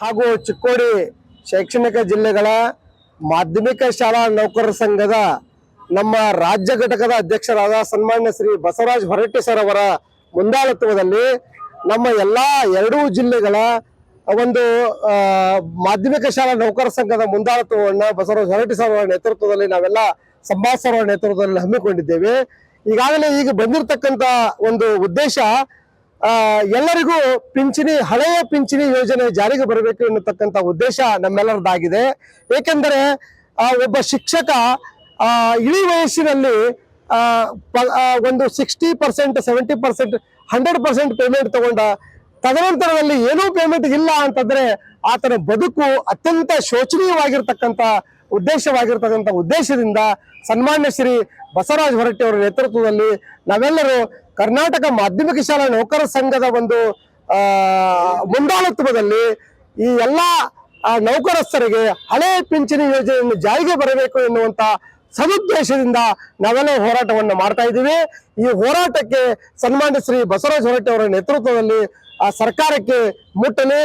ಹಾಗೂ ಚಿಕ್ಕೋಡಿ ಶೈಕ್ಷಣಿಕ ಜಿಲ್ಲೆಗಳ ಮಾಧ್ಯಮಿಕ ಶಾಲಾ ನೌಕರರ ಸಂಘದ ನಮ್ಮ ರಾಜ್ಯ ಘಟಕದ ಅಧ್ಯಕ್ಷರಾದ ಸನ್ಮಾನ್ಯ ಶ್ರೀ ಬಸವರಾಜ ಹೊರಟ್ಟಿ ಸರ್ ಅವರ ಮುಂದಾಳತ್ವದಲ್ಲಿ ನಮ್ಮ ಎಲ್ಲಾ ಎರಡೂ ಜಿಲ್ಲೆಗಳ ಒಂದು ಮಾಧ್ಯಮಿಕ ಶಾಲಾ ನೌಕರರ ಸಂಘದ ಮುಂದಾಳತ್ವವನ್ನು ಬಸವರಾಜ ಹೊರಟ್ಟಿ ಸರ್ ಅವರ ನೇತೃತ್ವದಲ್ಲಿ ನಾವೆಲ್ಲ ಸಂಭಾಷ್ ಸರ್ ಅವರ ನೇತೃತ್ವದಲ್ಲಿ ಹಮ್ಮಿಕೊಂಡಿದ್ದೇವೆ. ಈಗಾಗಲೇ ಈಗ ಬಂದಿರತಕ್ಕಂತ ಒಂದು ಉದ್ದೇಶ ಎಲ್ಲರಿಗೂ ಪಿಂಚಣಿ, ಹಳೆಯ ಪಿಂಚಣಿ ಯೋಜನೆ ಜಾರಿಗೆ ಬರಬೇಕು ಎನ್ನುತ್ತಕ್ಕಂಥ ಉದ್ದೇಶ ನಮ್ಮೆಲ್ಲರದಾಗಿದೆ. ಏಕೆಂದರೆ ಒಬ್ಬ ಶಿಕ್ಷಕ ಇಳಿ ವಯಸ್ಸಿನಲ್ಲಿ ಒಂದು 60%, 70%, 100% ಪೇಮೆಂಟ್ ತಗೊಂಡ ತದನಂತರದಲ್ಲಿ ಏನೂ ಪೇಮೆಂಟ್ ಇಲ್ಲ ಅಂತಂದ್ರೆ ಆತನ ಬದುಕು ಅತ್ಯಂತ ಶೋಚನೀಯವಾಗಿರ್ತಕ್ಕಂಥ ಉದ್ದೇಶದಿಂದ ಸನ್ಮಾನ್ಯ ಶ್ರೀ ಬಸವರಾಜ ಹೊರಟ್ಟಿ ಅವರ ನೇತೃತ್ವದಲ್ಲಿ ನಾವೆಲ್ಲರೂ ಕರ್ನಾಟಕ ಮಾಧ್ಯಮಿಕ ಶಾಲಾ ನೌಕರರ ಸಂಘದ ಒಂದು ಮುಂದಾಳತ್ವದಲ್ಲಿ ಈ ಎಲ್ಲ ನೌಕರಸ್ಥರಿಗೆ ಹಳೆ ಪಿಂಚಣಿ ಯೋಜನೆಯನ್ನು ಜಾರಿಗೆ ಬರಬೇಕು ಎನ್ನುವಂತ ಸದುದ್ದೇಶದಿಂದ ನಾವೆಲ್ಲ ಹೋರಾಟವನ್ನು ಮಾಡ್ತಾ ಇದ್ದೀವಿ. ಈ ಹೋರಾಟಕ್ಕೆ ಸನ್ಮಾನ್ಯ ಶ್ರೀ ಬಸವರಾಜ ಹೊರಟ್ಟಿ ಅವರ ನೇತೃತ್ವದಲ್ಲಿ ಆ ಸರ್ಕಾರಕ್ಕೆ ಮುಟ್ಟಲಿ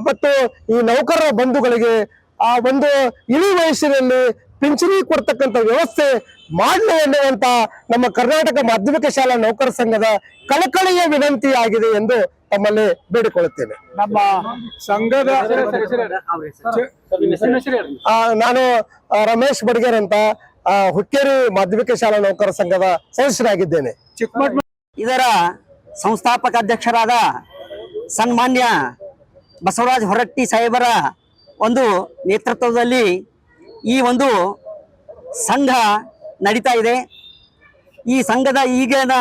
ಮತ್ತು ಈ ನೌಕರರ ಬಂಧುಗಳಿಗೆ ಆ ಒಂದು ಇಳಿ ವಯಸ್ಸಿನಲ್ಲಿ ಪಿಂಚಣಿ ಕೊಡ್ತಕ್ಕಂಥ ವ್ಯವಸ್ಥೆ ಮಾಡಲಿ ಎನ್ನುವಂತ ನಮ್ಮ ಕರ್ನಾಟಕ ಮಾಧ್ಯಮಿಕ ಶಾಲಾ ನೌಕರ ಸಂಘದ ಕಳಕಳಿಯ ವಿನಂತಿ ಆಗಿದೆ ಎಂದು ತಮ್ಮಲ್ಲಿ ಬೇಡಿಕೊಳ್ಳುತ್ತೇನೆ. ನಮ್ಮ ಸಂಘದ ನಾನು ರಮೇಶ್ ಬಡ್ಗೇರ್ ಅಂತ ಹುಕ್ಕೇರಿ ಮಾಧ್ಯಮಿಕ ಶಾಲಾ ನೌಕರ ಸಂಘದ ಸದಸ್ಯರಾಗಿದ್ದೇನೆ. ಇದರ ಸಂಸ್ಥಾಪಕ ಅಧ್ಯಕ್ಷರಾದ ಸನ್ಮಾನ್ಯ ಬಸವರಾಜ ಹೊರಟ್ಟಿ ಸಾಹೇಬರ ಒಂದು ನೇತೃತ್ವದಲ್ಲಿ ಈ ಒಂದು ಸಂಘ ನಡೀತಾ ಇದೆ. ಈ ಸಂಘದ ಈಗಿನ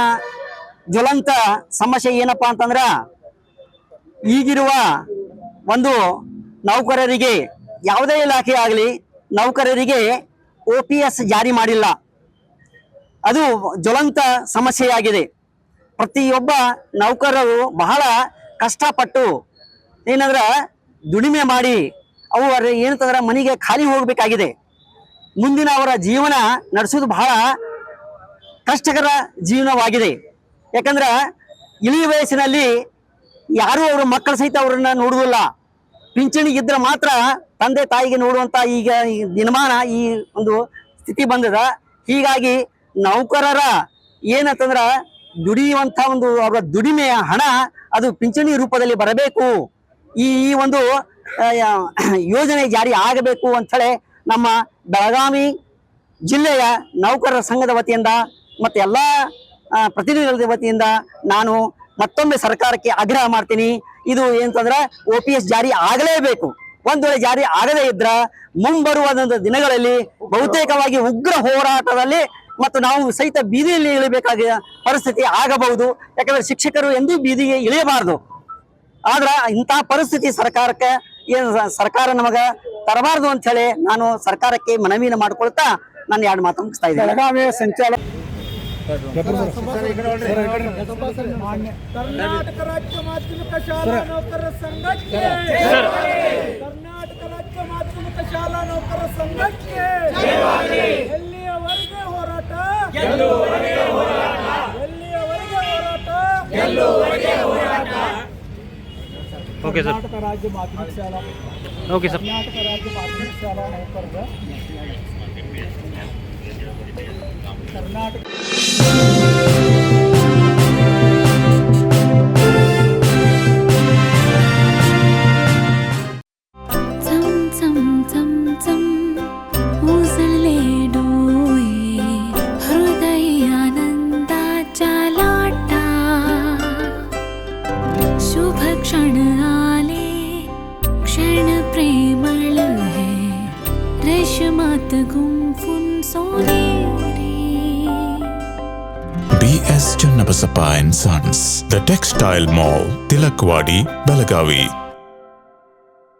ಜ್ವಲಂತ ಸಮಸ್ಯೆ ಏನಪ್ಪಾ ಅಂತಂದ್ರೆ, ಈಗಿರುವ ಒಂದು ನೌಕರರಿಗೆ ಯಾವುದೇ ಇಲಾಖೆ ಆಗಲಿ ನೌಕರರಿಗೆ OPS ಜಾರಿ ಮಾಡಿಲ್ಲ. ಅದು ಜ್ವಲಂತ ಸಮಸ್ಯೆಯಾಗಿದೆ. ಪ್ರತಿಯೊಬ್ಬ ನೌಕರರು ಬಹಳ ಕಷ್ಟಪಟ್ಟು ಏನಂದ್ರೆ ದುಡಿಮೆ ಮಾಡಿ ಅವರು ಏನಂತಂದ್ರೆ ಮನೆಗೆ ಖಾಲಿ ಹೋಗಬೇಕಾಗಿದೆ. ಮುಂದಿನ ಅವರ ಜೀವನ ನಡೆಸೋದು ಬಹಳ ಕಷ್ಟಕರ ಜೀವನವಾಗಿದೆ. ಯಾಕಂದ್ರೆ ಇಳಿ ವಯಸ್ಸಿನಲ್ಲಿ ಯಾರೂ ಅವರ ಮಕ್ಕಳ ಸಹಿತ ಅವರನ್ನ ನೋಡುವುದಿಲ್ಲ. ಪಿಂಚಣಿ ಇದ್ರೆ ಮಾತ್ರ ತಂದೆ ತಾಯಿಗೆ ನೋಡುವಂತ ಈಗ ದಿನಮಾನ ಈ ಒಂದು ಸ್ಥಿತಿ ಬಂದದ. ಹೀಗಾಗಿ ನೌಕರರ ಏನಂತಂದ್ರ ದುಡಿಯುವಂತ ಒಂದು ಅವರ ದುಡಿಮೆಯ ಹಣ ಅದು ಪಿಂಚಣಿ ರೂಪದಲ್ಲಿ ಬರಬೇಕು, ಈ ಒಂದು ಯೋಜನೆ ಜಾರಿ ಆಗಬೇಕು ಅಂಥೇಳಿ ನಮ್ಮ ಬೆಳಗಾವಿ ಜಿಲ್ಲೆಯ ನೌಕರರ ಸಂಘದ ವತಿಯಿಂದ ಮತ್ತು ಎಲ್ಲ ಪ್ರತಿನಿಧಿಗಳ ವತಿಯಿಂದ ನಾನು ಮತ್ತೊಮ್ಮೆ ಸರ್ಕಾರಕ್ಕೆ ಆಗ್ರಹ ಮಾಡ್ತೀನಿ. ಇದು ಏನಂತಂದ್ರೆ OPS ಜಾರಿ ಆಗಲೇಬೇಕು. ಒಂದು ವೇಳೆ ಜಾರಿ ಆಗದೇ ಇದ್ರ ಮುಂಬರುವ ದಿನಗಳಲ್ಲಿ ಬಹುತೇಕವಾಗಿ ಉಗ್ರ ಹೋರಾಟದಲ್ಲಿ ಮತ್ತು ನಾವು ಸಹಿತ ಬೀದಿಯಲ್ಲಿ ಇಳಿಬೇಕಾದ ಪರಿಸ್ಥಿತಿ ಆಗಬಹುದು. ಯಾಕಂದ್ರೆ ಶಿಕ್ಷಕರು ಎಂದೂ ಬೀದಿಗೆ ಇಳಿಯಬಾರದು. ಆದ್ರ ಇಂತಹ ಪರಿಸ್ಥಿತಿ ಸರ್ಕಾರಕ್ಕೆ ಸರ್ಕಾರ ನಮಗ ತರಬಾರದು ಅಂತ ಹೇಳಿ ನಾನು ಸರ್ಕಾರಕ್ಕೆ ಮನವಿಯನ್ನು ಮಾಡ್ಕೊಳ್ತಾ ನಾನು 2 ಮಾತು ಮುಗಿಸ್ತಾ ಇದ್ದೇನೆ. ಬೆಳಗಾವಿ ಸಂಚಾಲಕ ಕರ್ನಾಟಕ ರಾಜ್ಯ ಮಾಧ್ಯಮಿಕ ಶಾಲಾ ನೌಕರರ ಸಂಘಕ್ಕೆ, ಕರ್ನಾಟಕ ರಾಜ್ಯ ಮಾಧ್ಯಮಿಕ ಶಾಲಾ ನೌಕರರ ಸಂಘಕ್ಕೆ ಎಲ್ಲಿಯವರೆಗೆ ಹೋರಾಟ, ಎಲ್ಲಿಯವರೆಗೆ ಹೋರಾಟ. ಕರ್ನಾಟಕ ರಾಜ್ಯ ಮಾಧ್ಯಮಿಕ ಶಾಲಾ ಕರ್ನಾಟಕ ರಾಜ್ಯ ಮಾಧ್ಯಮಿಕ ಶಾಲಾ ನೌಕರರ ಕರ್ನಾಟಕ क्षण आले क्षण प्रेमळ है रेशमात गुंफून सोनेरी. BS Channabasappa and Sons, The Textile Mall, Tilakwadi, Belagavi.